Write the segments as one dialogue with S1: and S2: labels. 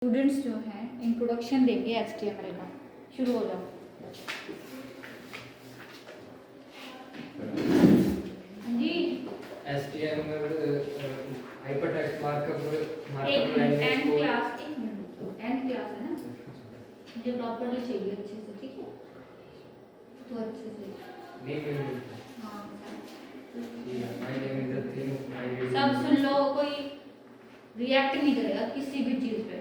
S1: Students जो हैं introduction देंगे HTML का। शुरू हो जाओ। जी
S2: HTML हाइपरटेक्स्ट मार्कअप
S1: एक
S2: लैंग्वेज को
S1: क्लास है ना, मुझे प्रॉपर्ली चाहिए अच्छे से, ठीक है? तो अच्छे से हाँ सब सुन लो, कोई रिएक्ट नहीं करेगा किसी भी चीज़ पे।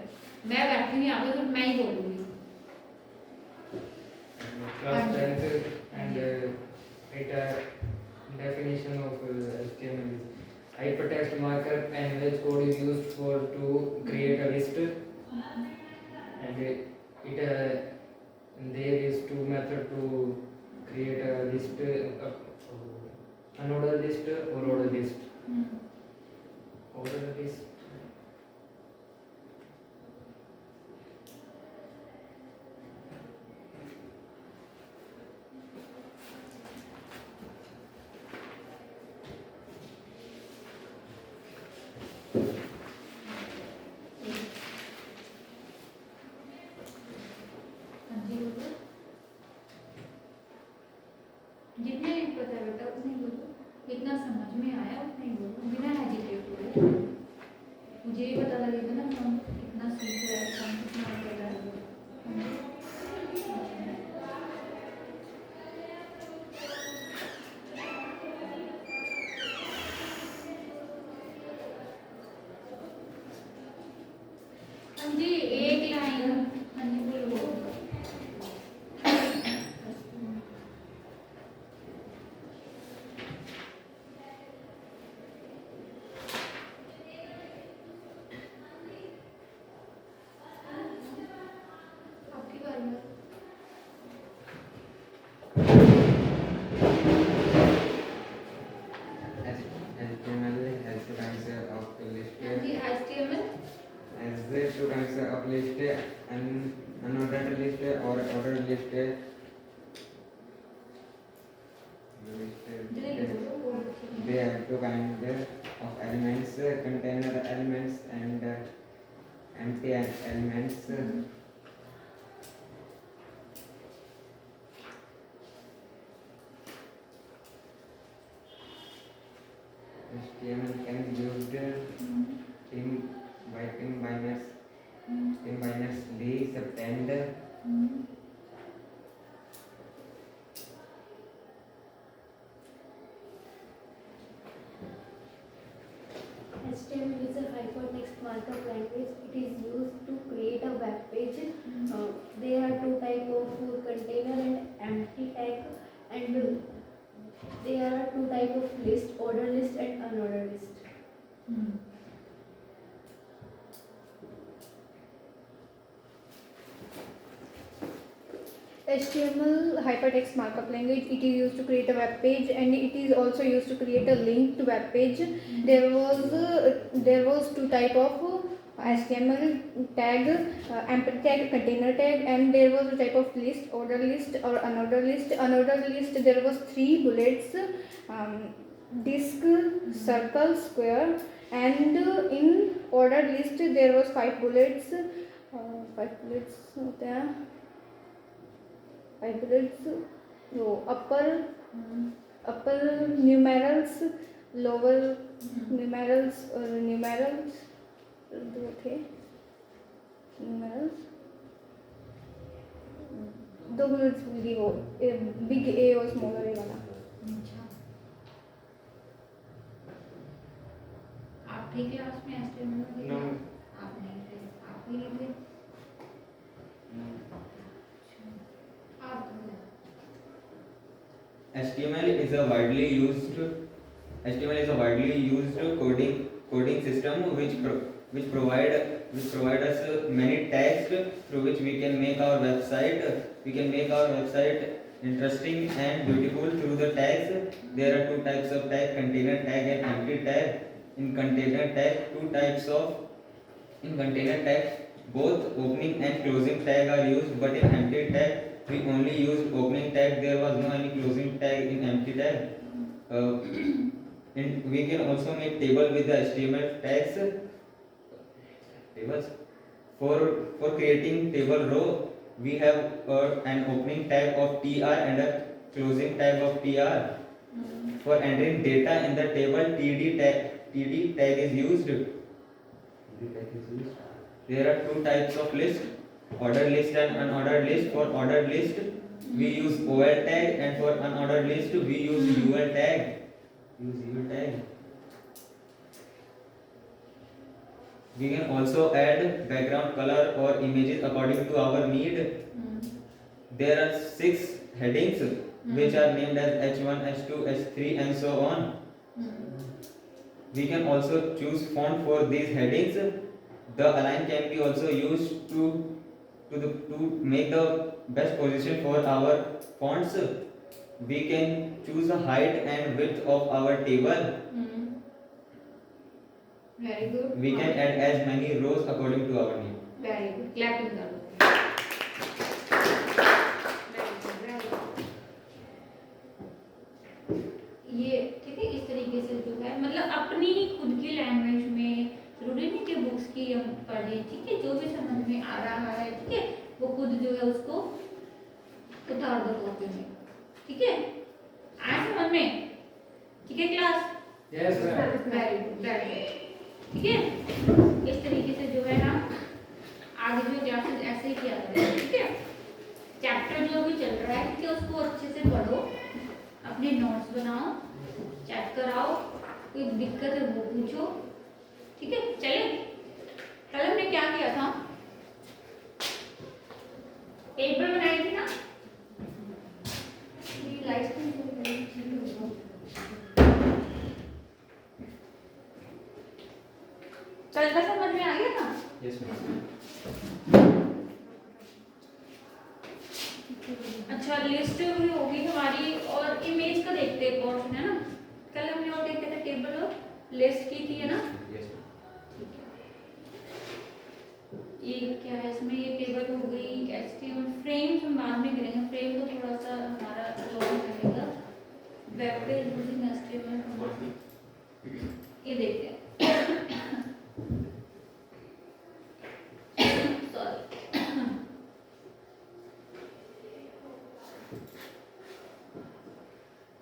S1: मैं बैठी हुई यहाँ पे तो मैं ही बोलूँगी।
S2: class 10th and definition of HTML is hypertext markup language code is used for to create a list and there is two method to create a list, unordered list or ordered list. Ordered list
S1: जितने पता है बेटा उतने ही बोलो, इतना समझ में आया उतना ही बोलो, बिना हेजिटेट हुए। मुझे ये पता लगेगा ना कौन कितना सीख रहा है, कौन कितना कर रहा है। हाँ जी, एक लाइन हाँ जी बोलो। आपकी बारी है।
S3: HTML has two kinds of list.
S1: हाँ जी, HTML
S3: As the two kinds of list, unordered list or ordered list. They have two kinds of elements, container elements and empty elements. HTML can be used inbinary subtend.
S4: HTML is a hypertext markup language. It is used to create a web page. There are two types of container and empty tag, and there are two types of list: ordered list and unordered list.
S5: HTML hypertext markup language, it is used to create a web page and it is also used to create a link to web page. There was two type of HTML tag, empty tag, container tag, and there was a type of list, order list or unordered list. Unordered list, there was 3 bullets, disk, circle, square, and in ordered list there was 5 bullets. 5 bullets होते हैं, 5 bullets. So upper numerals, lower numerals दो थे numerals, दो bullets भी वो big A और smaller A वाला.
S1: अच्छा, आप थे क्लास में HTML में?
S3: No.
S1: आप नहीं थे, आप भी नहीं थे। आप
S6: HTML is a widely used coding system which provide us many tags through which we can make our website interesting and beautiful through the tags. There are two types of tag: container tag and empty tag. In container tag, both opening and closing tag are used, but in empty tag we only used opening tag. There was no any closing tag in empty tag. And we can also make table with the HTML tags. Tables. For creating table row, we have an opening tag of tr and a closing tag of tr. For entering data in the table, td tag is used. There are two types of list, ordered list and unordered list. For ordered list, we use ol tag, and for unordered list, we use ul tag. We can also add background color or images according to our need. There are 6 headings which are named as H1, H2, H3 and so on. We can also choose font for these headings. The align can be also used to make the best position for our fonts. We can choose the height and width of our table.
S1: Very good.
S6: We can add as many rows according to our need.
S1: Very good. Clapping कर दो. Very good. ये ठीक है, इस तरीके से जो है मतलब अपनी खुद की लैंग्वेज में, जरूरी नहीं कि बुक्स की हम पढ़ें, ठीक है, जो भी समझ में आ रहा है, ठीक है, वो खुद जो है उसको उतार दो कॉपी में, ठीक है, आया समझ में, ठीक है class?
S2: Yes, ma'am.
S1: Very good, very good, ठीक है, इस तरीके से जो है हम आगे जो क्लासेस ऐसे ही किया करेंगे, ठीक है, चैप्टर जो भी चल रहा है, ठीक है, उसको अच्छे से पढ़ो, अपने नोट्स बनाओ, चेक कराओ, कोई दिक्कत है वो पूछो, ठीक है, चले। कल हमने क्या किया था, टेबल बनाई थी ना, लाइट कल का समझ में आ गया था?
S6: Yes, ma'am.
S1: अच्छा, लिस्ट भी होगी हमारी और इमेज का देखते हैं पोर्शन, है ना, कल हमने और देखे थे टेबल और लिस्ट की थी, है ना,
S6: Yes, ma'am.
S1: ठीक है, ये क्या है इसमें, ये टेबल हो गई, एचटीएमएल फ्रेम्स हम बाद में करेंगे, फ्रेम को थोड़ा सा हमारा लॉन्ग रहेगा, वेब पेज यूजिंग एचटीएमएल, ये देखते हैं,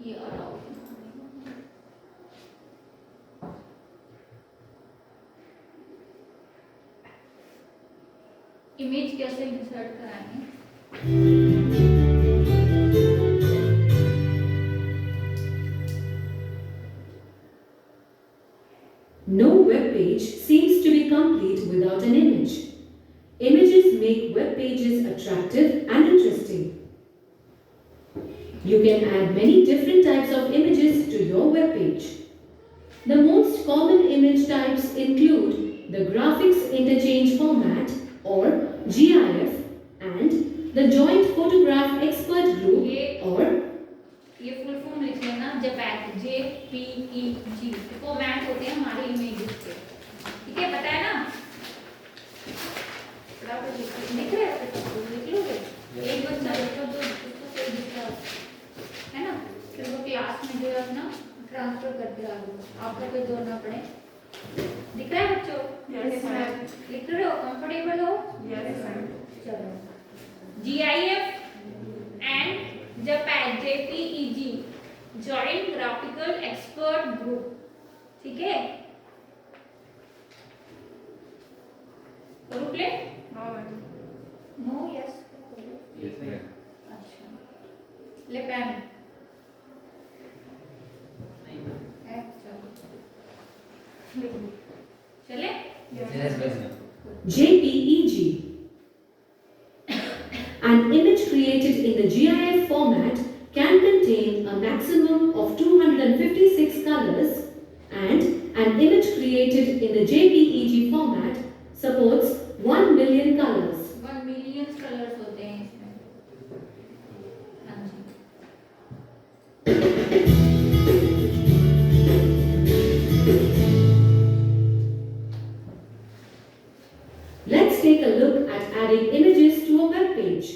S1: ये अलाउ इमेज कैसे इंसर्ट कराएंगे,
S7: No web page seems to be complete without an image. Images make web pages attractive and interesting. You can add many different types of images to your web page. The most common image types include the Graphics Interchange Format or GIF and the Joint Photograph Expert Group or
S1: ये full form लिख लेना, JPEG, JPEG format होते हैं हमारे images के, ठीक है, पता है ना, लिख रहे हैं, लिख लोगे, एक बच्चा लिखो जो उसको सही दिखता है ना, फिर वो क्लास में जो है अपना ट्रांसफर करके आ दो, आपको कोई जोर ना पड़े, दिख रहा है बच्चों?
S5: Yes, ma'am.
S1: लिख रहे हो, कंफर्टेबल हो?
S5: Yes, ma'am.
S1: चलो, GIF and JPEG, JPEG, Joint Graphical Expert Group, ठीक है, करो play? No, yes,
S6: Yes, ma'am.
S1: अच्छा, ले पेन, चले?
S2: Yes, ma'am.
S7: JPEG. An image created in the GIF format can contain a maximum of 256 colors, and an image created in the JPEG format supports 1 million colors.
S1: 1 million colours होते हैं इसमें, हाँ जी,
S7: Let's take a look at adding images to a web page.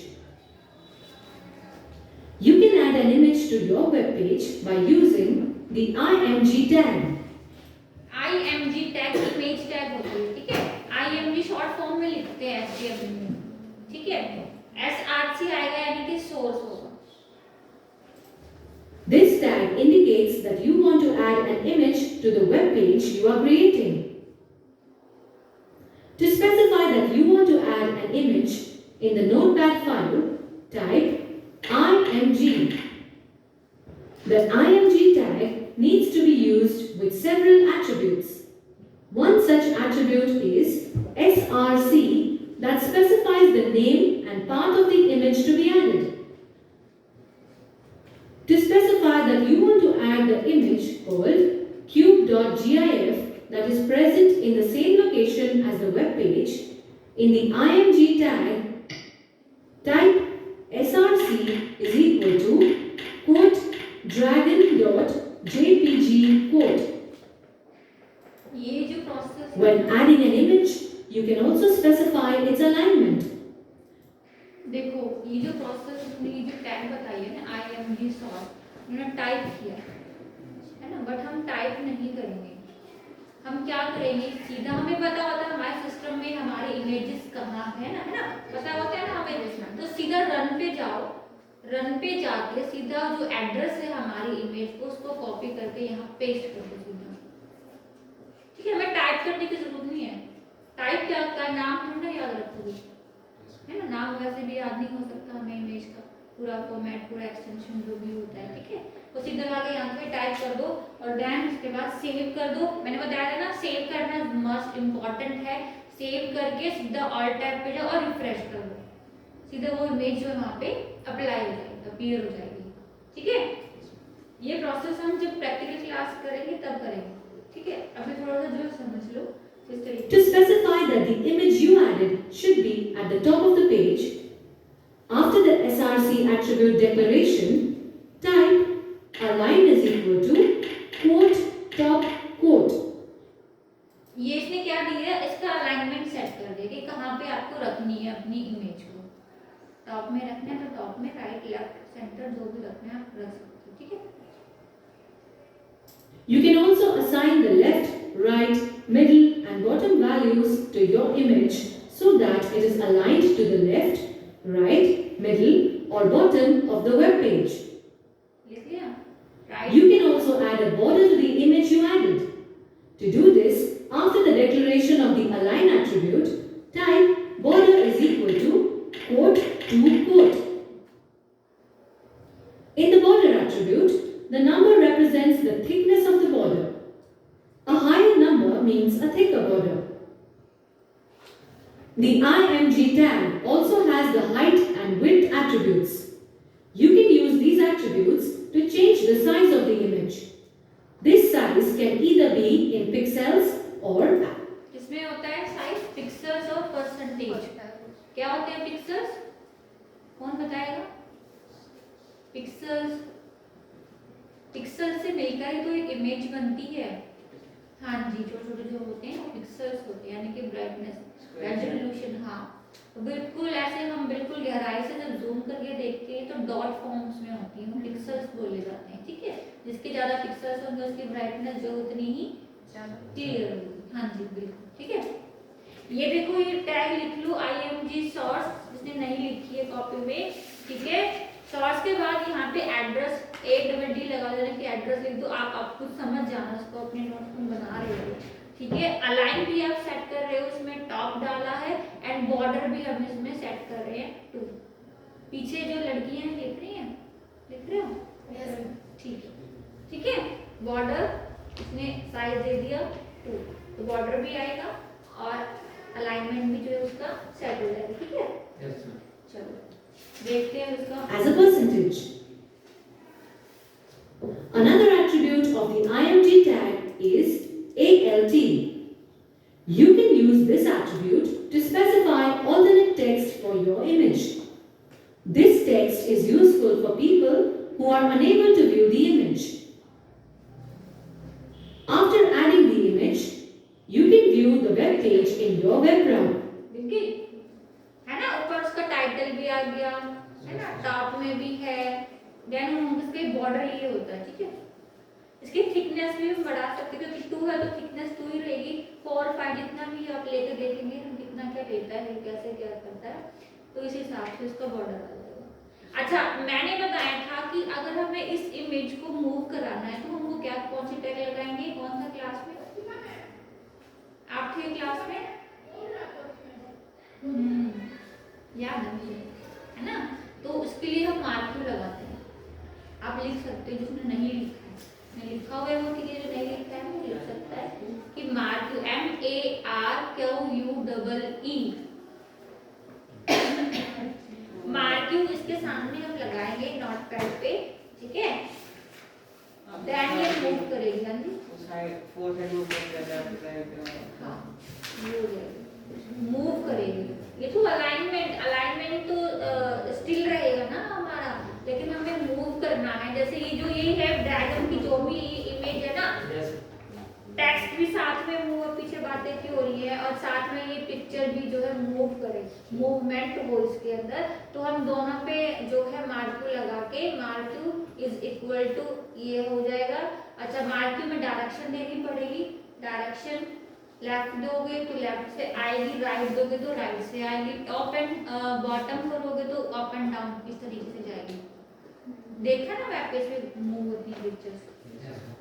S7: You can add an image to your web page by using the IMG tag.
S1: IMG tag image tag होती है, ठीक है, IMG short form में लिखते हैं, है, SRC आएगा यानी कि सोर्स होगा।
S7: This tag indicates that you want to add an image to the web page you are creating. To specify that you want to add an image in the notepad file, type img. The img tag needs to be used with several attributes. One such attribute is src that specifies the name and path of the image to be added. To specify that you want to add the image called cube.gif that is present in the same location as the web page, in the img tag, type src is equal to quote dragon.jpg quote.
S1: ये जो process
S7: When adding an image, you can also specify its alignment.
S1: देखो ये जो process ये जो tag बताई है ना img source, मैंने टाइप किया है ना, बट हम टाइप नहीं करेंगे। हम क्या करेंगे, सीधा हमें पता होता है हमारे सिस्टम में हमारे इमेजेस कहाँ है ना, पता होता है ना हमें, तो सीधा रन पे जाओ, रन पे जाके सीधा जो एड्रेस है हमारी इमेज को उसको कॉपी करके यहाँ पेस्ट कर दो सीधा। ठीक है, हमें टाइप करने की जरूरत नहीं है। टाइप क्या का नाम थोड़ा याद रखोगे, है ना, नाम वैसे भी याद नहीं हो सकता हमें, इमेज का पूरा फॉर्मेट पूरा एक्सटेंशन जो भी होता है। ठीक है, तो सीधा लाके यहाँ पे टाइप कर दो और देन उसके बाद सेव कर दो। मैंने बताया था ना सेव करना मस्ट इम्पॉर्टेंट है। सेव करके सीधा ऑल टैब पे जाओ और रिफ्रेश कर दो, सीधा वो इमेज जो है वहाँ पे अप्लाई हो जाएगी, अपीयर हो जाएगी। ठीक है, ये प्रोसेस हम जब प्रैक्टिकल क्लास करेंगे तब करेंगे। ठीक है, अभी थोड़ा सा जो समझ लो।
S7: To specify that the image you added should be at the top of the page, after the src attribute declaration, type align is equal to quote top quote.
S1: ये इसने क्या दिया है, इसका अलाइनमेंट सेट कर दिया कि कहाँ पे आपको रखनी है अपनी इमेज को। टॉप में रखना है तो टॉप में, राइट लेफ्ट सेंटर जो भी रखना है आप रख सकते हो। ठीक है,
S7: You can also assign the left, right, middle and bottom values to your image so that it is aligned to the left, right, middle or bottom of the web page.
S1: लिख लिया right.
S7: You can also add a border to the image you added. To do this, after the declaration of the align attribute, type border is equal to quote to quote. In the border attribute, the number represents the thickness of the border. A higher number means a thicker border. The img tag also has the height and width attributes. You can use these attributes to change the size of the image. This size can either be in pixels or
S1: इसमें होता है size pixels और percentage. क्या होते हैं pixels, कौन बताएगा? Pixels, pixel से मिलकर ही तो एक इमेज बनती है। हाँ जी, छोटे छोटे जो होते हैं वो पिक्सेल्स होते हैं, यानी कि ब्राइटनेस, रेजोल्यूशन। हाँ, तो बिल्कुल ऐसे हम बिल्कुल गहराई से जब जूम करके देखते हैं तो डॉट फॉर्म्स में होती हैं, पिक्सेल्स बोले जाते हैं। ठीक है, जिसके ज्यादा पिक्सेल्स होंगे उसकी ब्राइटनेस जो उतनी ही क्लियर होगी। हाँ जी बिल्कुल। ठीक है, ये देखो ये टैग लिख लो img source, जिसने नहीं लिखी है कॉपी में। ठीक है, सोर्स के बाद यहाँ पे एड्रेस ADD लगा देना कि एड्रेस लिख दो। आप खुद समझ जाना उसको, अपने नोट्स में बना रहे हो। ठीक है, अलाइन भी आप सेट कर रहे हो, इसमें टॉप डाला है एंड बॉर्डर भी हम इसमें सेट कर रहे हैं 2। पीछे जो लड़कियां लिख रही हैं, लिख रहे हो? ठीक है, ठीक है, बॉर्डर इसने साइज दे दिया 2, तो बॉर्डर भी आएगा और अलाइनमेंट भी जो है उसका सेट हो जाएगा। ठीक है,
S2: यस मैम।
S1: चलो देखते हैं उसका
S7: as a percentage. Another attribute of the img tag is alt. You can use this attribute to specify alternate text for your image. This text is useful for people who are unable to view the image. After adding the image, you can view the web page in your web browser.
S1: बिल्कुल है ना, ऊपर उसका title भी आ गया है ना, top में भी है, देन इसके बॉर्डर ये होता है। ठीक है, इसकी थिकनेस भी हम बढ़ा सकते हैं क्योंकि 2 है तो थिकनेस 2 ही रहेगी। 4 5 जितना भी आप लेकर देखेंगे हम कितना क्या लेता है, कैसे क्या करता है, तो इस पे उसका बॉर्डर आ जाएगा। अच्छा, मैंने बताया था कि अगर हमें इस इमेज को मूव कराना है तो हमको क्या, कौन सी टैग लगाएंगे, कौन सा क्लास में, आप थे क्लास में, याद है मुझे, है ना। तो उसके लिए हम मार्क्यू लगाते हैं। आप लिख सकते हो जिसने नहीं लिखा है, नहीं लिखा हुआ है वो, ठीक है, जो नहीं लिखा है वो लिख सकता है कि मार्क्यू, MARQUE, मार्क्यू इसके सामने हम लगाएंगे नोट पैड पे, ठीक है। देन ये मूव करेगी, हाँ जी,
S2: फोर हेड ऊपर
S1: मूव करेगी। ये तो अलाइनमेंट तो स्टिल रहेगा ना हमारा, लेकिन हमें मूव करना है। जैसे ये है ड्रैगन की जो भी इमेज है ना, टेक्स्ट भी साथ में मूव, पीछे बातें की हो रही है और साथ में ये पिक्चर भी जो है मूव करे, मूवमेंट हो इसके अंदर। तो हम दोनों पे जो है मार्क्यू लगा के, मार्क्यू इज इक्वल टू ये हो जाएगा। अच्छा, मार्क्यू में डायरेक्शन देनी पड़ेगी, डायरेक्शन लेफ्ट दोगे तो लेफ्ट से आएगी, राइट दोगे तो राइट से आएगी, टॉप एंड बॉटम करोगे तो अप एंड डाउन इस तरीके से जाएगी। देखा ना वेब पेज पे मूव होती है पिक्चर्स,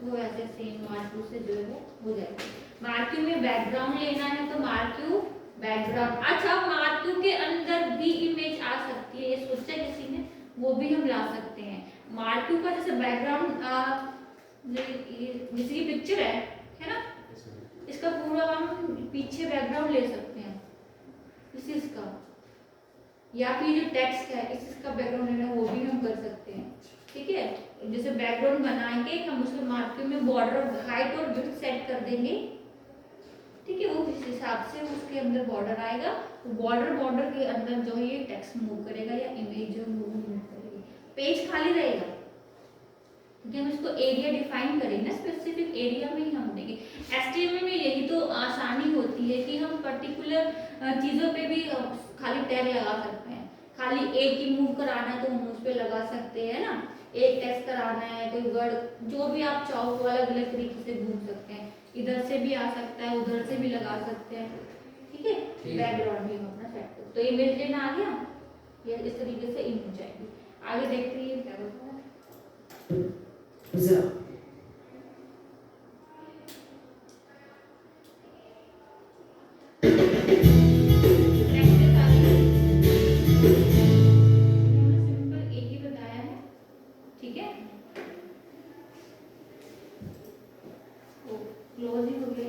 S1: वो ऐसे सेम मार्क्यू से जो है वो हो जाएगा। मार्क्यू में बैकग्राउंड लेना है तो मार्क्यू बैकग्राउंड। अच्छा, मार्क्यू के अंदर भी इमेज आ सकती है, ये सोचा किसी ने, वो भी हम ला सकते हैं। मार्क्यू का जैसे बैकग्राउंड जैसे ये पिक्चर है ना, इसका पूरा हम पीछे बैकग्राउंड ले सकते हैं इसका, या फिर जो टेक्स्ट है इसका बैकग्राउंड लेना, वो भी हम कर सकते हैं, ठीक है। जैसे बैकग्राउंड बनाएंगे हम उसके मार्क्यू में बॉर्डर हाइट और विड्थ सेट कर देंगे, ठीक है। वो किस हिसाब से उसके अंदर बॉर्डर आएगा, तो बॉर्डर के अंदर जो है ये टेक्स्ट मूव करेगा या इमेज जो मूव करेगी। पेज खाली रहेगा क्योंकि हम इसको एरिया डिफाइन करेंगे ना, स्पेसिफिक एरिया में ही हम देंगे। HTML में यही तो आसानी होती है कि हम पर्टिकुलर चीज़ों पे भी खाली टैग लगा सकते हैं। खाली एक ही मूव कराना है तो हम उस पे लगा सकते हैं ना, एक टेक्स्ट कराना है, कोई वर्ड जो भी आप चाहो वो अलग अलग तरीके से घूम सकते हैं, इधर से भी आ सकता है, उधर से भी लगा सकते हैं, ठीक है। बैकग्राउंड भी हम अपना सेट कर, तो इमेज लेना आ गया, ये इस तरीके से इमेज आएगी। आगे देखते हैं क्या होता है।
S7: Observe.
S1: सिंपल एक ही बताया है, ठीक है। क्लोज ही हो गया।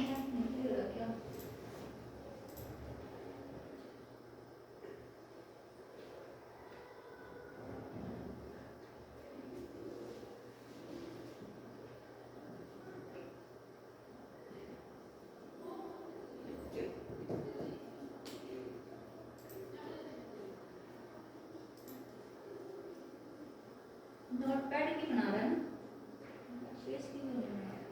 S1: क्या नोटपैड की बना रहा है ना स्पेस की नहीं बना रहा है।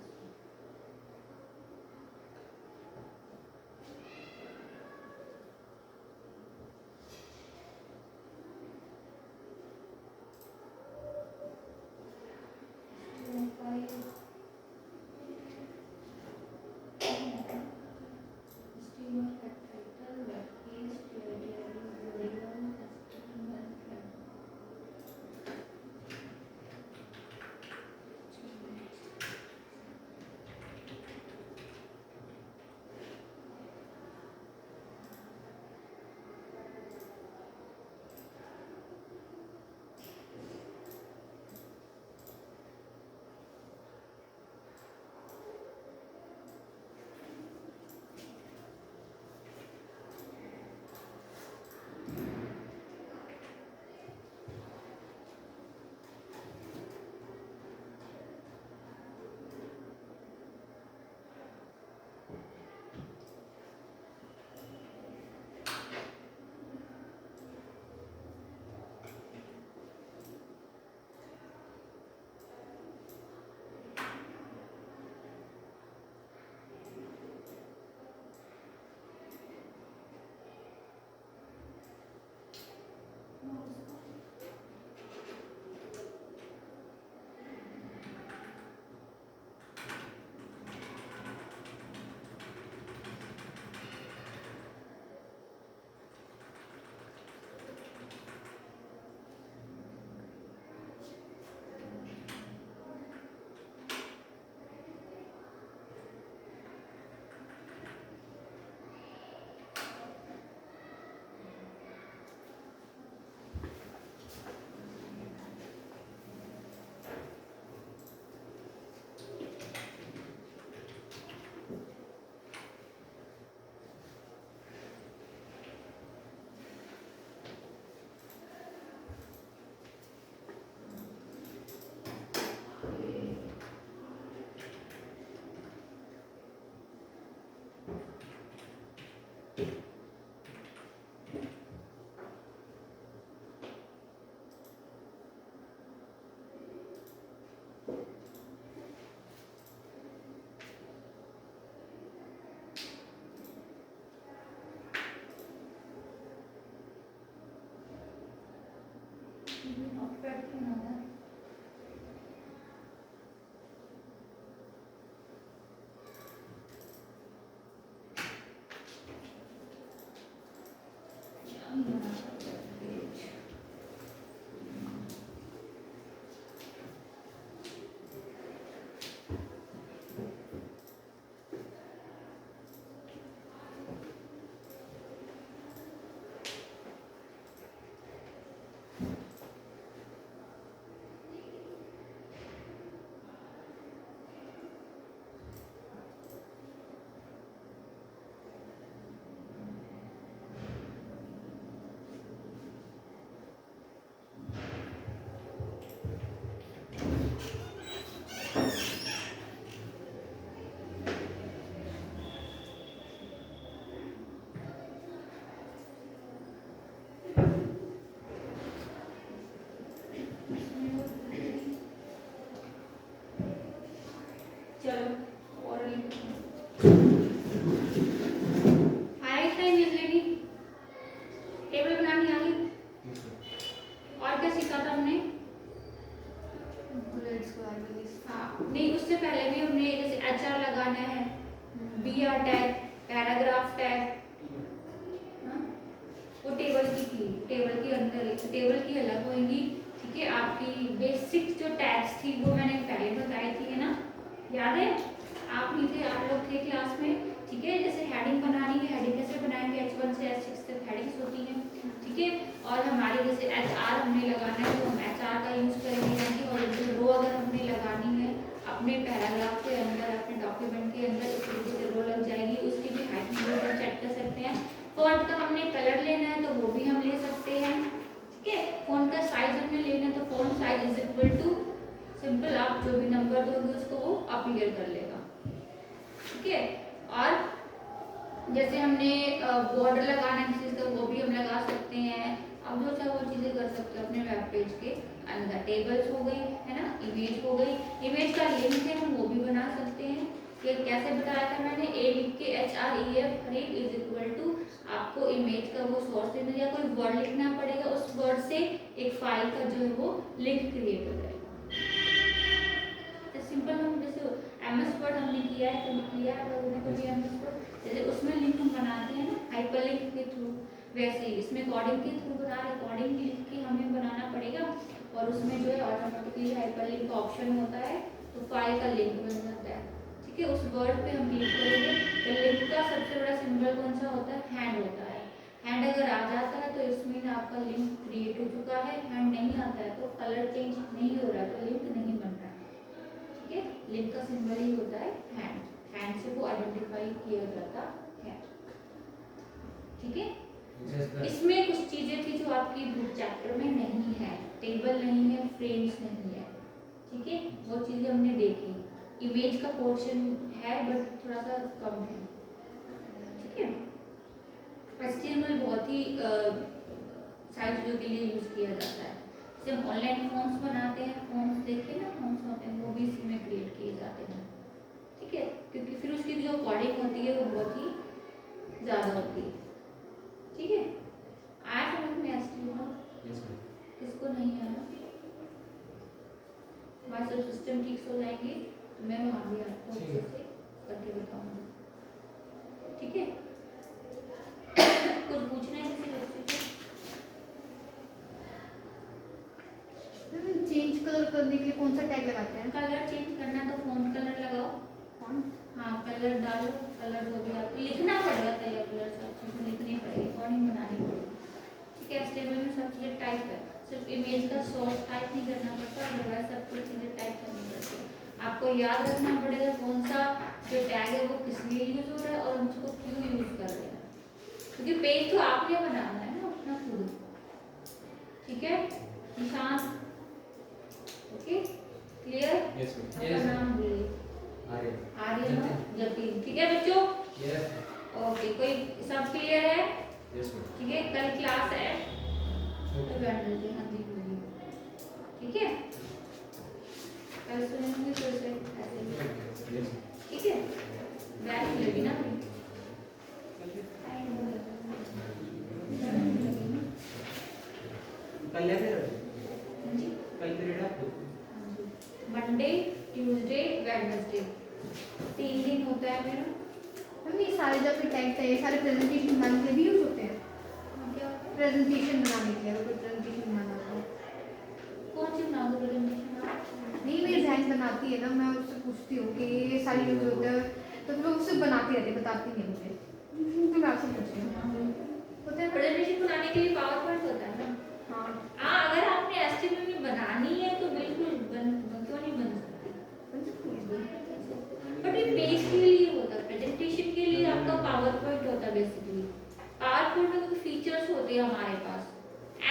S1: नोटपैड की बना रहा है चलो और हाय फ्रेंड लेडी टेबल बनानी आ गई और क्या सीखा था हमने हाँ नहीं उससे पहले भी हमने जैसे एचआर लगाना है बीआर टैग पैराग्राफ टैग वो टेबल की थी टेबल के अंदर टेबल की अलग होंगी ठीक है आपकी बेसिक जो टैग्स थी वो मैंने पहले बताई थी है ना याद है आप नहीं थे आप लोग थे क्लास में ठीक है जैसे हेडिंग बनानी है हेडिंग कैसे बनाएंगे H1 से H6 तक हेडिंग्स होती हैं ठीक है और हमारी जैसे HR हमने लगाना है तो हम HR का यूज करेंगे और जो रो अगर हमने लगानी है अपने पैराग्राफ के अंदर अपने डॉक्यूमेंट के अंदर इस तरीके से रो फॉन्ट का हमने कलर लेना है तो वो भी हम ले सकते हैं, ठीक है। फॉन्ट का साइज हमने लेना है तो font size is equal to simple, आप जो भी नंबर दोगे उसको वो अपीयर कर लेगा, ठीक है। और जैसे हमने बॉर्डर लगाना है किसी का वो भी हम लगा सकते हैं, अब जो चाहे वो चीजें कर सकते हो अपने वेब पेज के अंदर। टेबल्स हो गई है ना, इमेज हो गई, इमेज का लिंक है हम वो भी बना सकते हैं। कि कैसे बताया था मैंने, ए लिख के HREF हरीफ इज इक्वल टू आपको इमेज का वो सोर्स देना या कोई वर्ड लिखना पड़ेगा, उस वर्ड से एक फाइल का जो है वो लिंक क्रिएट हो जाएगा। सिंपल हम जैसे MS वर्ड हमने किया है, कभी किया है लोगों ने कभी MS वर्ड, जैसे उसमें लिंक हम बनाते हैं ना हाइपरलिंक के थ्रू, वैसे ही इसमें कोडिंग के थ्रू बना रहे, कोडिंग लिख के हमें बनाना पड़ेगा और उसमें जो है ऑटोमेटिकली हाइपरलिंक का ऑप्शन होता है तो फाइल का लिंक बन जाता है, ठीक है। उस वर्ड पे हम क्लिक करेंगे तो लिंक का सबसे बड़ा सिंबल कौन सा होता है, हैंड होता है। हैंड अगर आ जाता है तो इसमें आपका लिंक क्रिएट हो चुका है, हैंड नहीं आता है तो कलर चेंज नहीं हो रहा है तो लिंक नहीं बन रहा है, ठीक है। लिंक का सिंबल ही होता है हैंड, हैंड से वो आइडेंटिफाई किया जाता है, ठीक है। इसमें कुछ चीजें थी जो आपकी बुक चैप्टर में नहीं है, टेबल नहीं है, फ्रेम्स नहीं है, ठीक है, वो चीजें हमने देखी। इमेज का पोर्शन है बट थोड़ा सा कम है, ठीक है। HTML बहुत ही साइट चीजों के लिए यूज किया जाता है। जैसे हम ऑनलाइन फॉर्म्स बनाते हैं, फॉर्म्स देखे ना, फॉर्म्स होते हैं वो भी इसी में क्रिएट किए जाते हैं, ठीक है, क्योंकि फिर उसकी जो कोडिंग होती है वो बहुत ही ज्यादा होती है, ठीक है। आया समझ में HTML? किसको नहीं आया? हमारे सब सिस्टम ठीक हो जाएंगे तो मैं वहाँ भी आपको अच्छे से करके बताऊंगी, ठीक है। कुछ पूछना है किसी बच्चे को?
S5: चेंज कलर करने के लिए कौन सा टैग लगाते हैं?
S1: कलर चेंज करना तो फॉन्ट कलर लगाओ, हाँ कलर डालो, कलर हो गया तो लिखना पड़ेगा, कलर सब चीज़ लिखनी पड़ेगी, कोडिंग बनानी पड़ेगी, ठीक है। HTML में सब चीज़ें टाइप है, सिर्फ इमेज का सोर्स टाइप नहीं करना पड़ता, अदरवाइज सब कुछ चीज़ें टाइप करनी पड़ती है। आपको याद रखना पड़ेगा कौन सा जो टैग है वो किस लिए यूज हो रहा है और हम उसको क्यों यूज कर रहे हैं, क्योंकि पेज तो आपने बनाना है ना अपना खुद, ठीक है। निशान ओके, क्लियर? आपका नाम बोलिए। आर्यन जतिन, ठीक है बच्चों? ओके, कोई सब क्लियर है? ठीक है, कल क्लास है तो बैठ जाइए, हाँ जी बोलिए, ठीक है। कल सुनेंगे फिर से ऐसे, ठीक है। बैठ लेगी ना मंडे, ट्यूसडे, वेडनेसडे 3 दिन होता है मेरा।
S5: हम ये सारे जब भी टैग चाहिए सारे प्रेजेंटेशन बनाने के लिए भी यूज होते हैं।
S1: क्या
S5: प्रेजेंटेशन बनाने के लिए, अगर कोई प्रेजेंटेशन बनाना हो
S1: कौन सी बनाओगे प्रेजेंटेशन?
S5: नहीं, मेरी बहन बनाती है ना, मैं उससे पूछती हूँ कि ये सारी यूज होता है तो वो उससे बनाती रहती है, बताती नहीं मुझे, तो मैं आपसे पूछती हूँ। होते हैं
S1: प्रेजेंटेशन बनाने के लिए पावर पॉइंट होता है ना। हाँ, अगर आपने HTML में बनानी है तो बिल्कुल क्यों नहीं बन सकती, बट ये पेज के लिए होता है, प्रेजेंटेशन के लिए आपका पावर पॉइंट होता है। बेसिकली पावर पॉइंट में कुछ फीचर्स होते हैं हमारे पास,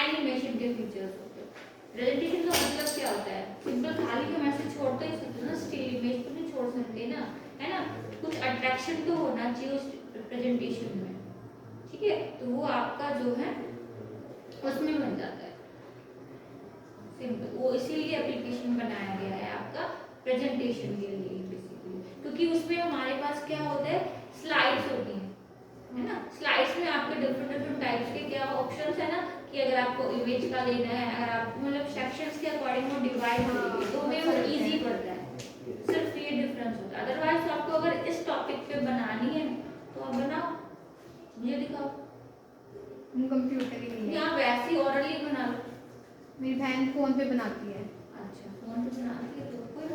S1: एनिमेशन के फीचर्स होते हैं। प्रेजेंटेशन का मतलब क्या होता है, सिंपल खाली का मैसेज छोड़ तो ही सकते ना, स्टिल इमेज तो नहीं छोड़ सकते ना, है ना, कुछ अट्रैक्शन तो होना चाहिए उस प्रेजेंटेशन में, ठीक है। तो वो आपका जो है उसमें बन जाता है सिंपल, वो इसीलिए एप्लीकेशन बनाया गया है आपका प्रेजेंटेशन के लिए बेसिकली, क्योंकि उसमें हमारे पास क्या होता है, स्लाइड्स होती हैं, है ना। स्लाइड्स में आपके डिफरेंट टाइप्स के क्या ऑप्शंस है ना, कि अगर आपको इमेज का लेना है, अगर आप मतलब सेक्शंस के अकॉर्डिंग वो डिवाइड होगी तो हमें वो इजी पड़ता है, सिर्फ ये डिफरेंस होता है। अदरवाइज आपको अगर इस टॉपिक पे बनानी है तो आप बनाओ, मुझे दिखाओ,
S5: कंप्यूटर ही नहीं है।
S1: यहाँ वैसे ही ऑर्डरली बना लो।
S5: मेरी बहन फोन पे बनाती है।
S1: अच्छा, फोन पे बनाती है तो कोई